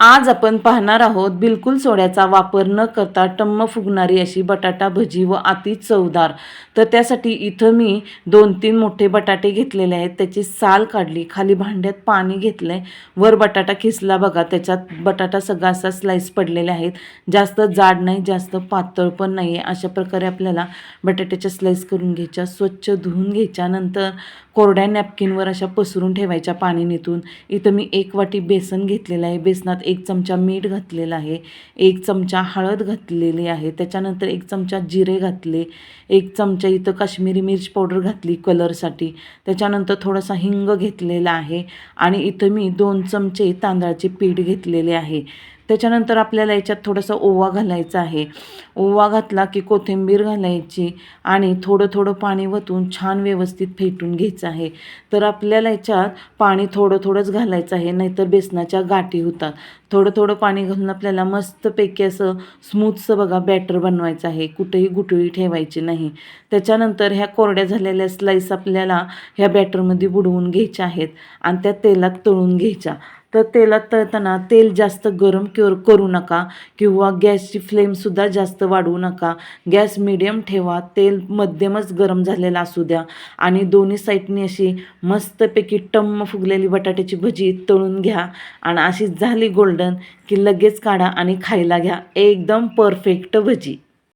आज आपण पाहणार आहोत बिलकुल सोड्याचा वापर न करता टम्म फुगणारी अशी बटाटा भजी व अति चवदार. तर त्यासाठी इथं मी 2-3 मोठे बटाटे घेतलेले आहेत. त्याची साल काढली, खाली भांड्यात पाणी घेतलंय, वर बटाटा किसला बघा. त्याच्यात बटाटा सगळा असा स्लाइस पडलेले आहेत. जास्त जाड नाही, जास्त पातळ पण नाही आहे. अशा प्रकारे आपल्याला बटाट्याच्या स्लाइस करून घ्यायच्या, स्वच्छ धुवून घ्यायच्या. नंतर कोरड्या नॅपकिनवर अशा पसरून ठेवायच्या पाणी निथून. इथं मी 1 वाटी बेसन घेतलेलं आहे. बेसनात 1 चमचा मीठ घातलेलं आहे, 1 चमचा हळद घातलेली आहे, त्याच्यानंतर 1 चमचा जिरे घातले, 1 चमचा इथं काश्मीरी मिर्च पावडर घातली कलरसाठी, त्याच्यानंतर थोडासा हिंग घेतलेला आहे आणि इथं मी 2 चमचे तांदळाचे पीठ घेतलेले आहे. त्याच्यानंतर आपल्याला याच्यात थोडासा ओवा घालायचा आहे. ओवा घातला की कोथिंबीर घालायची आणि थोडं थोडं पाणी वतून छान व्यवस्थित फेटून घ्यायचं आहे. तर आपल्याला याच्यात पाणी थोडं थोडंच घालायचं आहे, नाहीतर बेसनाच्या गाठी होतात. थोडं थोडं पाणी घालून आपल्याला मस्तपैकी असं स्मूथचं बघा बॅटर बनवायचं आहे, कुठेही गुठळी ठेवायची नाही. त्याच्यानंतर ह्या कोरड्या झालेल्या स्लाईस आपल्याला ह्या बॅटरमध्ये बुडवून घ्यायच्या आहेत आणि त्या तेलात तळून घ्यायच्या. तर तेलात तळताना तेल जास्त गरम करू नका किंवा गॅसची फ्लेमसुद्धा जास्त वाढवू नका. गॅस मीडियम ठेवा, तेल मध्यमच गरम झालेलं असू द्या आणि दोन्ही साईडनी अशी मस्तपैकी टम्म फुगलेली बटाट्याची भजी तळून घ्या आणि अशी झाली गोल्डन की लगेच काढा आणि खायला घ्या. एकदम परफेक्ट भजी.